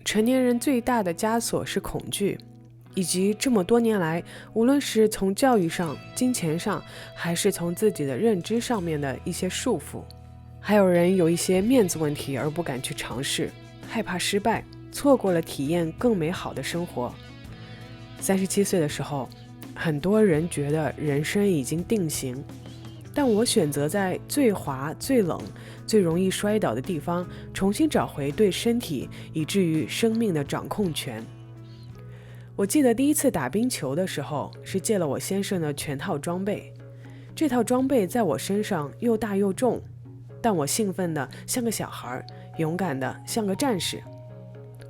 成年人最大的枷锁是恐惧，以及这么多年来，无论是从教育上、金钱上，还是从自己的认知上面的一些束缚。还有人有一些面子问题而不敢去尝试，害怕失败，错过了体验更美好的生活。37岁的时候，很多人觉得人生已经定型，但我选择在最滑、最冷、最容易摔倒的地方，重新找回对身体以至于生命的掌控权。我记得第一次打冰球的时候，是借了我先生的全套装备。这套装备在我身上又大又重，但我兴奋的像个小孩，勇敢的像个战士。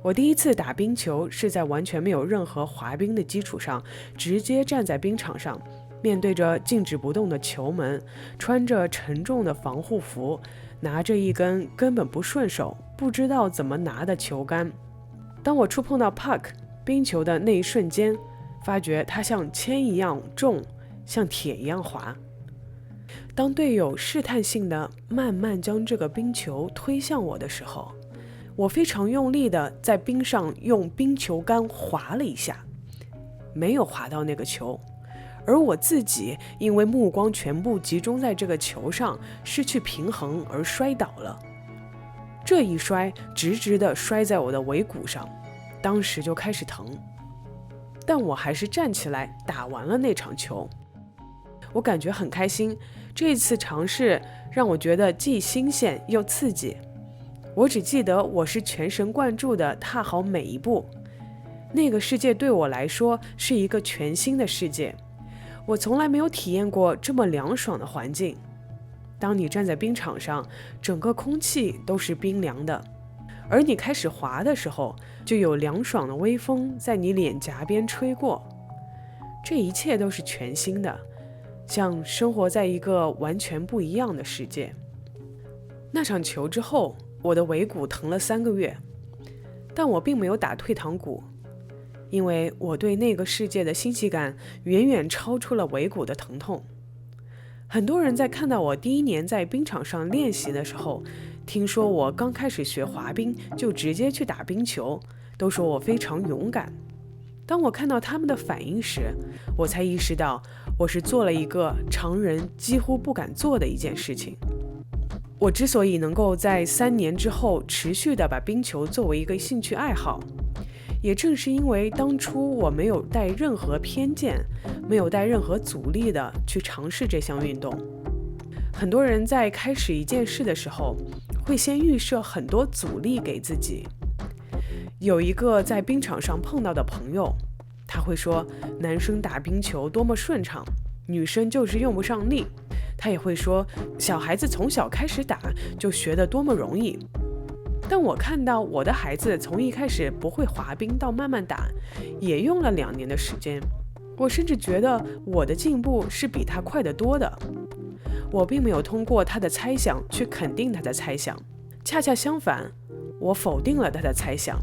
我第一次打冰球是在完全没有任何滑冰的基础上，直接站在冰场上，面对着静止不动的球门，穿着沉重的防护服，拿着一根根本不顺手、不知道怎么拿的球杆。当我触碰到 puck 冰球的那一瞬间，发觉它像铅一样重，像铁一样滑。当队友试探性的慢慢将这个冰球推向我的时候，我非常用力的在冰上用冰球杆滑了一下，没有滑到那个球，而我自己因为目光全部集中在这个球上，失去平衡而摔倒了。这一摔直直的摔在我的尾骨上，当时就开始疼，但我还是站起来打完了那场球。我感觉很开心，这次尝试让我觉得既新鲜又刺激。我只记得我是全神贯注地踏好每一步，那个世界对我来说是一个全新的世界，我从来没有体验过这么凉爽的环境。当你站在冰场上，整个空气都是冰凉的，而你开始滑的时候，就有凉爽的微风在你脸颊边吹过。这一切都是全新的，像生活在一个完全不一样的世界。那场球之后，我的尾骨疼了3个月，但我并没有打退堂鼓，因为我对那个世界的新奇感远远超出了尾骨的疼痛。很多人在看到我第1年在冰场上练习的时候，听说我刚开始学滑冰就直接去打冰球，都说我非常勇敢。当我看到他们的反应时，我才意识到我是做了一个常人几乎不敢做的一件事情。我之所以能够在3年之后持续地把冰球作为一个兴趣爱好，也正是因为当初我没有带任何偏见，没有带任何阻力的去尝试这项运动。很多人在开始一件事的时候，会先预设很多阻力给自己。有一个在冰场上碰到的朋友，他会说男生打冰球多么顺畅，女生就是用不上力。他也会说小孩子从小开始打就学得多么容易。但我看到我的孩子从一开始不会滑冰到慢慢打，也用了2年的时间。我甚至觉得我的进步是比他快得多的。我并没有通过他的猜想去肯定他的猜想，恰恰相反，我否定了他的猜想。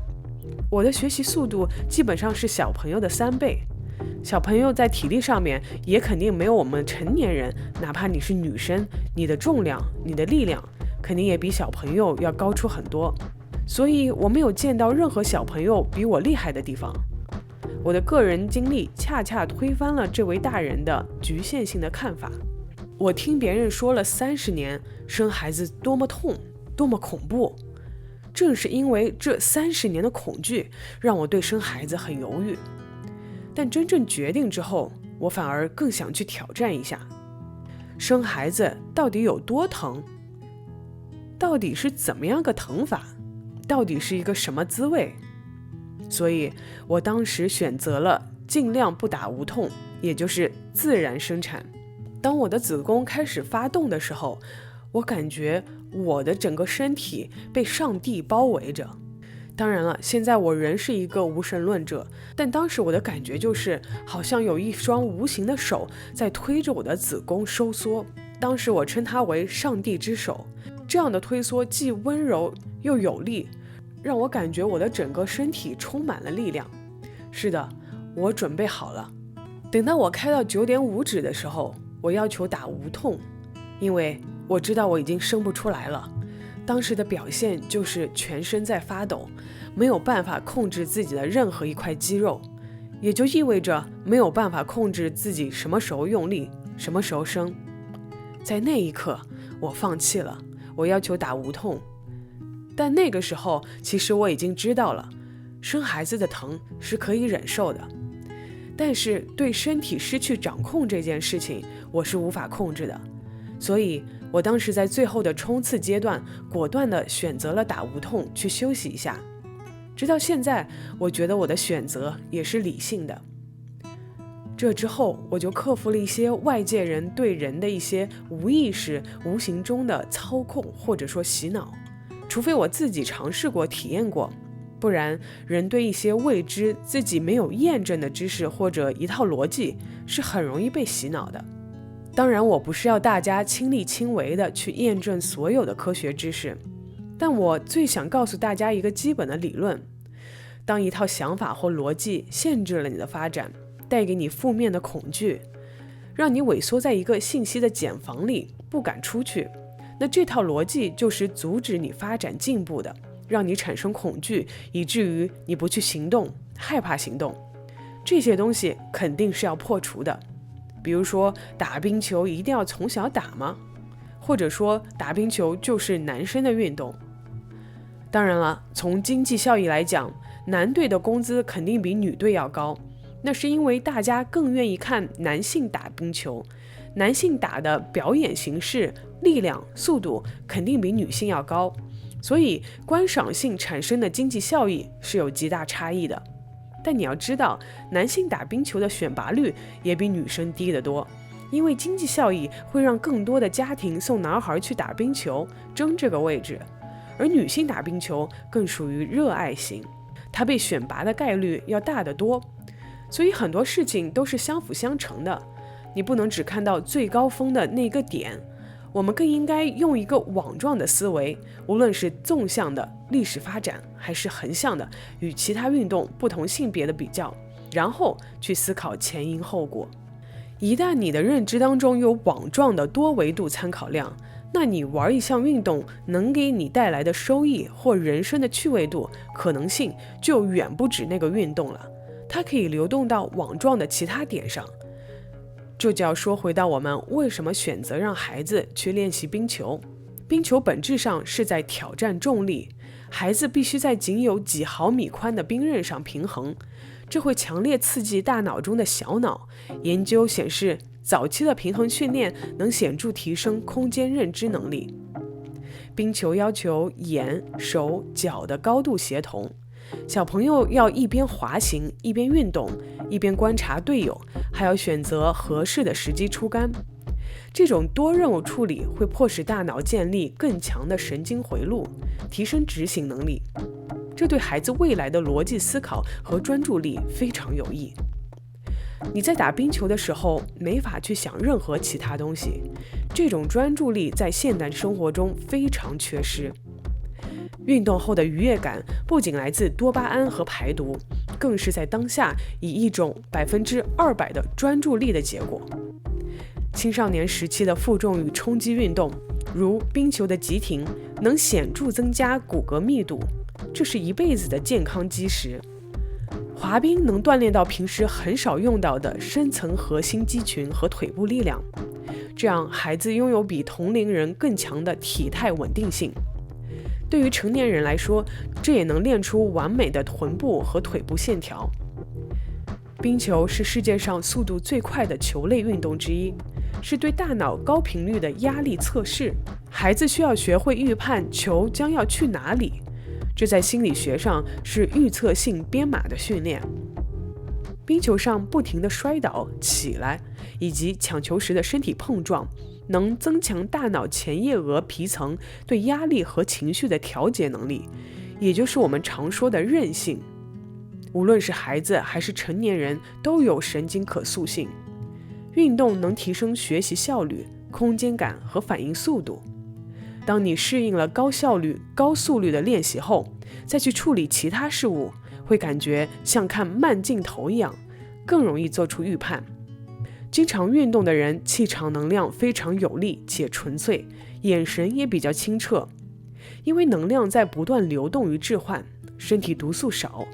我的学习速度基本上是小朋友的3倍。小朋友在体力上面也肯定没有我们成年人，哪怕你是女生，你的重量、你的力量肯定也比小朋友要高出很多。所以我没有见到任何小朋友比我厉害的地方。我的个人经历恰恰推翻了这位大人的局限性的看法。我听别人说了30年生孩子多么痛，多么恐怖，正是因为这30年的恐惧，让我对生孩子很犹豫。但真正决定之后，我反而更想去挑战一下，生孩子到底有多疼？到底是怎么样个疼法？到底是一个什么滋味？所以我当时选择了尽量不打无痛，也就是自然生产。当我的子宫开始发动的时候，我感觉我的整个身体被上帝包围着。当然了，现在我仍是一个无神论者，但当时我的感觉就是好像有一双无形的手在推着我的子宫收缩。当时我称它为上帝之手。这样的推缩既温柔又有力，让我感觉我的整个身体充满了力量。是的，我准备好了。等到我开到9.5指的时候，我要求打无痛，因为我知道我已经生不出来了。当时的表现就是全身在发抖，没有办法控制自己的任何一块肌肉，也就意味着没有办法控制自己什么时候用力，什么时候生。在那一刻，我放弃了，我要求打无痛。但那个时候，其实我已经知道了，生孩子的疼是可以忍受的，但是对身体失去掌控这件事情，我是无法控制的。所以我当时在最后的冲刺阶段，果断地选择了打无痛去休息一下。直到现在，我觉得我的选择也是理性的。这之后，我就克服了一些外界人对人的一些无意识、无形中的操控或者说洗脑，除非我自己尝试过、体验过，不然人对一些未知、自己没有验证的知识或者一套逻辑是很容易被洗脑的。当然，我不是要大家亲力亲为的去验证所有的科学知识，但我最想告诉大家一个基本的理论：当一套想法或逻辑限制了你的发展，带给你负面的恐惧，让你萎缩在一个信息的茧房里，不敢出去，那这套逻辑就是阻止你发展进步的，让你产生恐惧，以至于你不去行动，害怕行动。这些东西肯定是要破除的。比如说，打冰球一定要从小打吗？或者说，打冰球就是男生的运动？当然了，从经济效益来讲，男队的工资肯定比女队要高，那是因为大家更愿意看男性打冰球，男性打的表演形式、力量、速度肯定比女性要高，所以观赏性产生的经济效益是有极大差异的。但你要知道，男性打冰球的选拔率也比女生低得多，因为经济效益会让更多的家庭送男孩去打冰球，争这个位置，而女性打冰球更属于热爱型，她被选拔的概率要大得多。所以很多事情都是相辅相成的，你不能只看到最高峰的那个点，我们更应该用一个网状的思维，无论是纵向的历史发展，还是横向的与其他运动不同性别的比较，然后去思考前因后果。一旦你的认知当中有网状的多维度参考量，那你玩一项运动能给你带来的收益或人生的趣味度、可能性就远不止那个运动了，它可以流动到网状的其他点上。这就要说回到我们为什么选择让孩子去练习冰球。冰球本质上是在挑战重力，孩子必须在仅有几毫米宽的冰刃上平衡，这会强烈刺激大脑中的小脑。研究显示，早期的平衡训练能显著提升空间认知能力。冰球要求眼、手、脚的高度协同，小朋友要一边滑行，一边运动，一边观察队友，还要选择合适的时机出杆。这种多任务处理会迫使大脑建立更强的神经回路，提升执行能力。这对孩子未来的逻辑思考和专注力非常有益。你在打冰球的时候没法去想任何其他东西，这种专注力在现代生活中非常缺失。运动后的愉悦感不仅来自多巴胺和排毒，更是在当下以一种200%的专注力的结果。青少年时期的负重与冲击运动，如冰球的急停，能显著增加骨骼密度，这是一辈子的健康基石。滑冰能锻炼到平时很少用到的深层核心肌群和腿部力量，这样孩子拥有比同龄人更强的体态稳定性。对于成年人来说，这也能练出完美的臀部和腿部线条。冰球是世界上速度最快的球类运动之一，是对大脑高频率的压力测试。孩子需要学会预判球将要去哪里，这在心理学上是预测性编码的训练。冰球上不停地摔倒、起来，以及抢球时的身体碰撞，能增强大脑前叶额皮层对压力和情绪的调节能力，也就是我们常说的韧性。无论是孩子还是成年人，都有神经可塑性。运动能提升学习效率、空间感和反应速度。当你适应了高效率、高速率的练习后，再去处理其他事物，会感觉像看慢镜头一样，更容易做出预判。经常运动的人，气场能量非常有力且纯粹，眼神也比较清澈。因为能量在不断流动与置换，身体毒素少，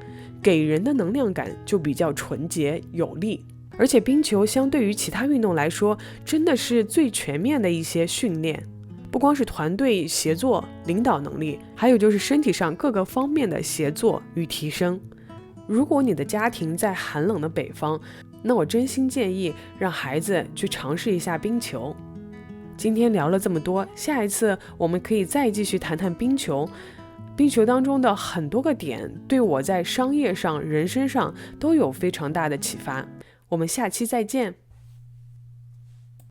给人的能量感就比较纯洁有力。而且冰球相对于其他运动来说，真的是最全面的一些训练，不光是团队协作、领导能力，还有就是身体上各个方面的协作与提升。如果你的家庭在寒冷的北方，那我真心建议让孩子去尝试一下冰球。今天聊了这么多，下一次我们可以再继续谈谈冰球。冰球当中的很多个点，对我在商业上、人生上都有非常大的启发。我们下期再见。